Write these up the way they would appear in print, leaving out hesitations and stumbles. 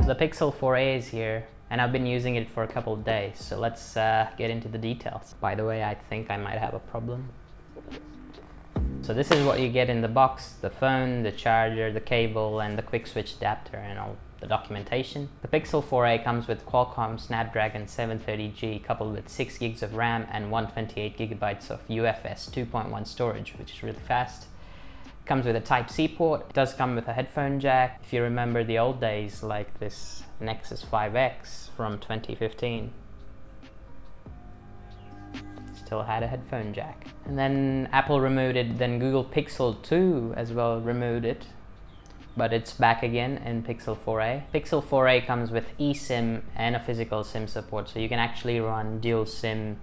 The Pixel 4a is here, and I've been using it for a couple of days, so let's get into the details. By the way, I think I might have a problem. So this is what you get in the box: the phone, the charger, the cable, and the quick switch adapter, and all the documentation. The Pixel 4a comes with Qualcomm Snapdragon 730G coupled with 6 gigs of RAM and 128 gigabytes of UFS 2.1 storage, which is really fast. Comes with a Type-C port. It does come with a headphone jack. If you remember the old days, like this Nexus 5X from 2015, still had a headphone jack. And then Apple removed it, then Google Pixel 2 as well removed it, but it's back again in Pixel 4a. Pixel 4a comes with eSIM and a physical SIM support, so you can actually run dual SIM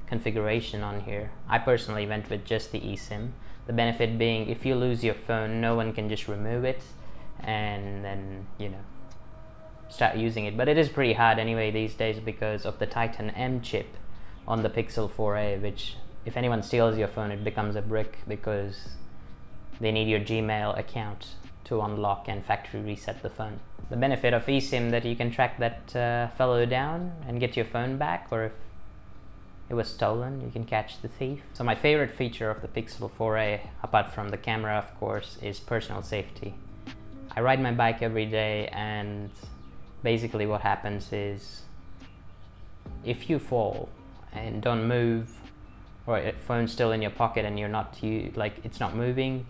configuration on here. I personally went with just the eSIM. The benefit being, if you lose your phone, no one can just remove it and then, you know, start using it. But it is pretty hard anyway these days because of the Titan M chip on the Pixel 4a, which if anyone steals your phone, it becomes a brick because they need your Gmail account to unlock and factory reset the phone. The benefit of eSIM that you can track that fellow down and get your phone back, or if it was stolen, you can catch the thief. So my favorite feature of the Pixel 4a, apart from the camera of course, is personal safety. I ride my bike every day, and basically what happens is if you fall and don't move, or your phone's still in your pocket and you're not it's not moving,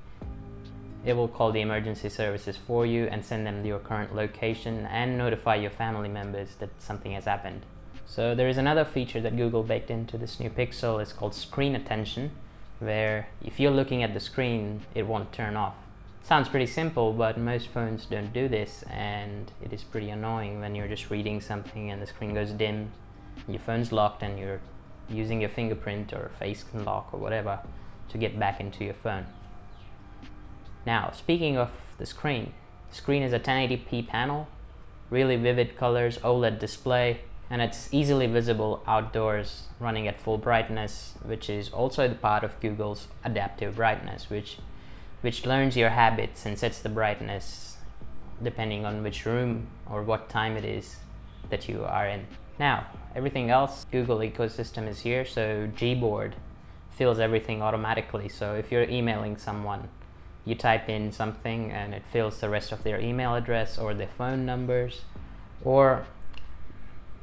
it will call the emergency services for you and send them your current location and notify your family members that something has happened. So there is another feature that Google baked into this new Pixel. It's called screen attention, where if you're looking at the screen, it won't turn off. Sounds pretty simple, but most phones don't do this, and it is pretty annoying when you're just reading something and the screen goes dim, your phone's locked, and you're using your fingerprint or face unlock or whatever to get back into your phone. Now, speaking of the screen is a 1080p panel, really vivid colors, OLED display, and it's easily visible outdoors running at full brightness, which is also the part of Google's adaptive brightness, which learns your habits and sets the brightness depending on which room or what time it is that you are in. Now, everything else, Google ecosystem is here, so Gboard fills everything automatically. So if you're emailing someone, you type in something and it fills the rest of their email address or their phone numbers, or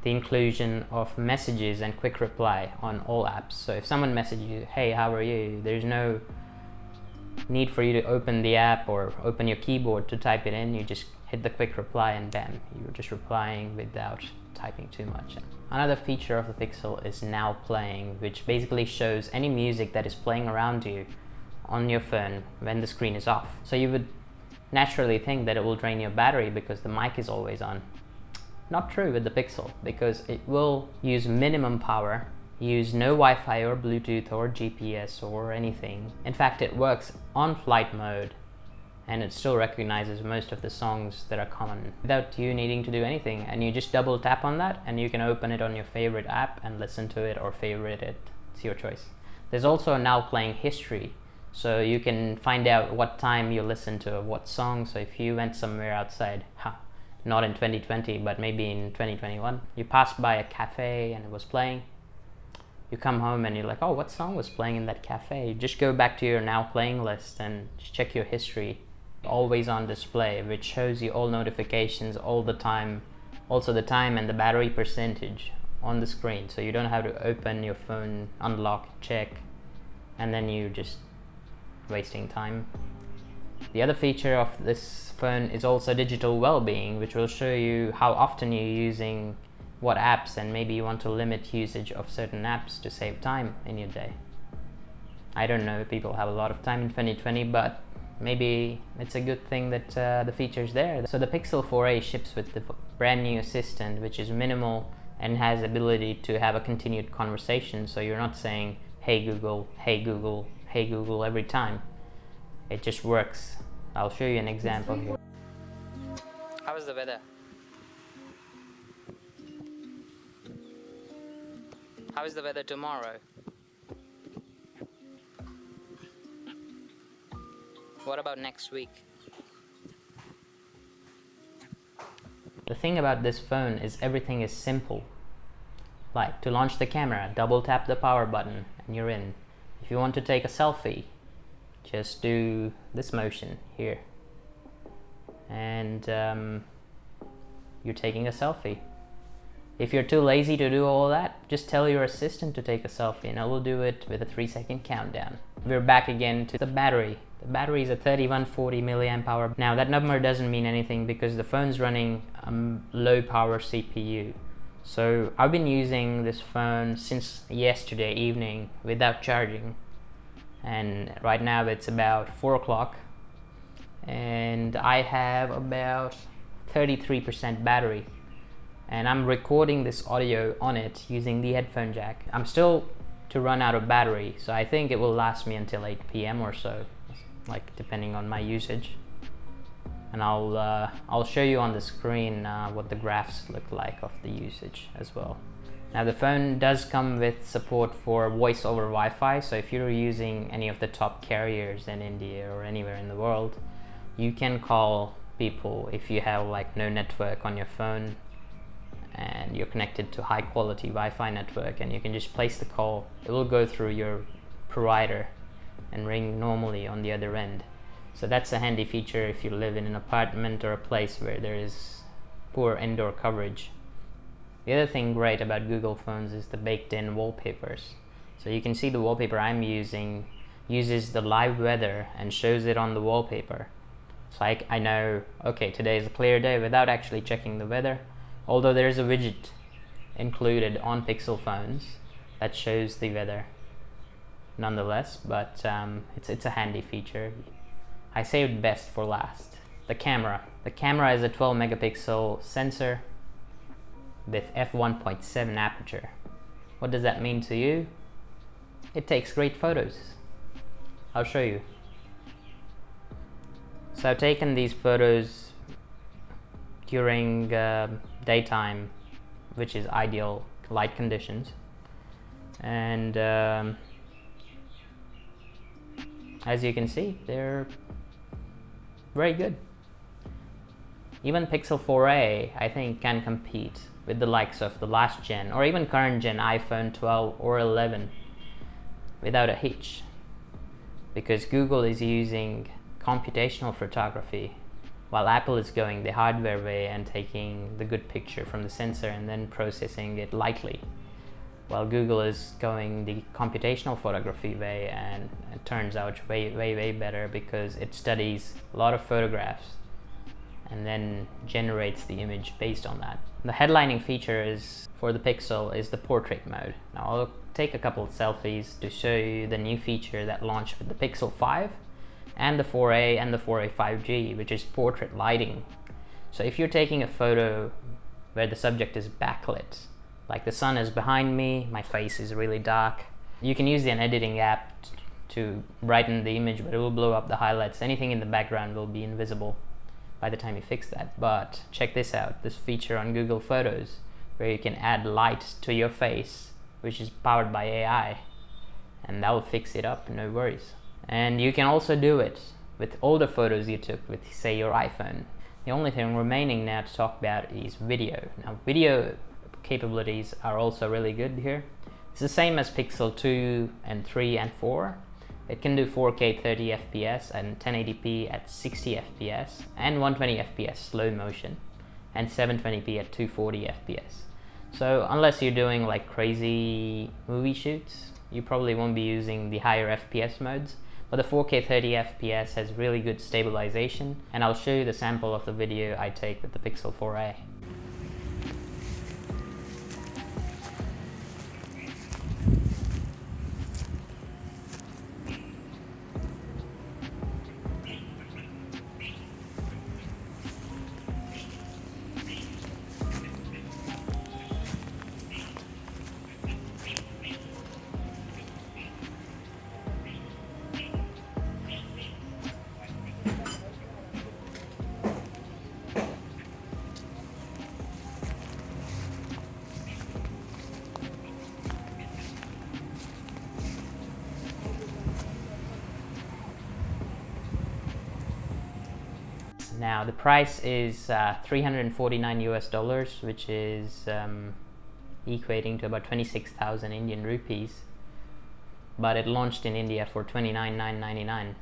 the inclusion of messages and quick reply on all apps. So if someone messages you, hey, how are you? There's no need for you to open the app or open your keyboard to type it in. You just hit the quick reply and bam, you're just replying without typing too much. Another feature of the Pixel is Now Playing, which basically shows any music that is playing around you on your phone when the screen is off. So you would naturally think that it will drain your battery because the mic is always on. Not true with the Pixel, because it will use minimum power, use no Wi-Fi or Bluetooth or GPS or anything. In fact, it works on flight mode, and it still recognizes most of the songs that are common without you needing to do anything. And you just double tap on that and you can open it on your favorite app and listen to it or favorite it. It's your choice. There's also a Now Playing history, so you can find out what time you listen to what song. So if you went somewhere outside, not in 2020, but maybe in 2021, you passed by a cafe and it was playing, you come home and you're like, oh, what song was playing in that cafe? You just go back to your Now Playing list and just check your history. Always on display, which shows you all notifications all the time, also the time and the battery percentage on the screen, so you don't have to open your phone, unlock, check, and then you just wasting time. The other feature of this phone is also digital well-being, which will show you how often you're using what apps, and maybe you want to limit usage of certain apps to save time in your day. I don't know, people have a lot of time in 2020, but maybe it's a good thing that the feature's there. So the Pixel 4a ships with the brand new assistant, which is minimal and has ability to have a continued conversation, so you're not saying, hey Google, hey Google, hey Google every time. It just works. I'll show you an example here. How is the weather? How is the weather tomorrow? What about next week? The thing about this phone is everything is simple. Like to launch the camera, double tap the power button and you're in. If you want to take a selfie, just do this motion here and you're taking a selfie. If you're too lazy to do all that, just tell your assistant to take a selfie and it will do it with a 3-second countdown. We're back again to the battery. The battery is a 3140 milliamp hour. Now that number doesn't mean anything because the phone's running a low power CPU. So I've been using this phone since yesterday evening without charging. And right now it's about 4 o'clock and I have about 33% battery. And I'm recording this audio on it using the headphone jack. I'm still to run out of battery, so I think it will last me until 8 p.m. or so, like depending on my usage. And I'll show you on the screen what the graphs look like of the usage as well. Now the phone does come with support for voice over Wi-Fi, so if you're using any of the top carriers in India or anywhere in the world, you can call people if you have like no network on your phone and you're connected to high quality Wi-Fi network, and you can just place the call. It will go through your provider and ring normally on the other end. So that's a handy feature if you live in an apartment or a place where there is poor indoor coverage. The other thing great about Google phones is the baked-in wallpapers. So you can see the wallpaper I'm using uses the live weather and shows it on the wallpaper. So I know, okay, today is a clear day without actually checking the weather. Although there is a widget included on Pixel phones that shows the weather nonetheless, but it's a handy feature. I saved best for last. The camera. The camera is a 12 megapixel sensor with f1.7 aperture. What does that mean to you? It takes great photos. I'll show you. So I've taken these photos during daytime, which is ideal light conditions, and as you can see, they're very good. Even Pixel 4a I think can compete with the likes of the last gen or even current gen iPhone 12 or 11 without a hitch, because Google is using computational photography while Apple is going the hardware way and taking the good picture from the sensor and then processing it lightly, while Google is going the computational photography way, and it turns out way better because it studies a lot of photographs and then generates the image based on that. The headlining feature is for the Pixel is the portrait mode. Now I'll take a couple of selfies to show you the new feature that launched with the Pixel 5 and the 4a and the 4a 5G, which is portrait lighting. So if you're taking a photo where the subject is backlit, like the sun is behind me, my face is really dark, you can use an editing app to brighten the image, but it will blow up the highlights. Anything in the background will be invisible by the time you fix that. But check this out, this feature on Google Photos where you can add light to your face, which is powered by AI, and that will fix it up, no worries. And you can also do it with older photos you took with, say, your iPhone. The only thing remaining now to talk about is video. Now video capabilities are also really good here. It's the same as Pixel 2 and 3 and 4. It can do 4K 30 FPS and 1080p at 60 FPS and 120 FPS slow motion and 720p at 240 FPS. So unless you're doing like crazy movie shoots, you probably won't be using the higher FPS modes. But the 4K 30 FPS has really good stabilization, and I'll show you the sample of the video I take with the Pixel 4a. Now the price is 349 US dollars, which is equating to about 26,000 Indian rupees, but it launched in India for 29,999,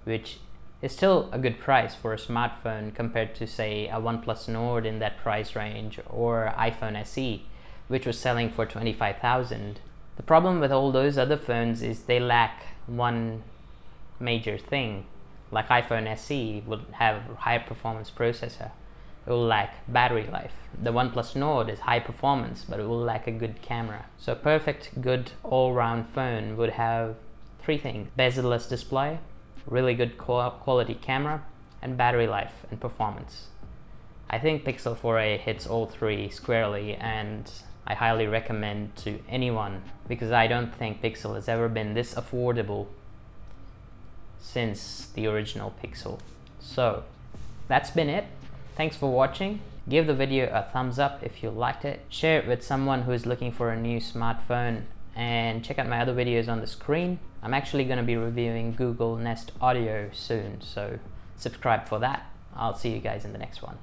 which is still a good price for a smartphone compared to, say, a OnePlus Nord in that price range, or iPhone SE, which was selling for 25,000. The problem with all those other phones is they lack one major thing. Like iPhone SE would have a high performance processor. It will lack battery life. The OnePlus Nord is high performance, but it will lack a good camera. So a perfect, good, all-round phone would have three things: bezel-less display, really good quality camera, and battery life and performance. I think Pixel 4a hits all three squarely, and I highly recommend to anyone, because I don't think Pixel has ever been this affordable since the original Pixel. So that's been it. Thanks for watching. Give the video a thumbs up if you liked it. Share it with someone who is looking for a new smartphone, and check out my other videos on the screen. I'm actually going to be reviewing Google Nest Audio soon, so subscribe for that. I'll see you guys in the next one.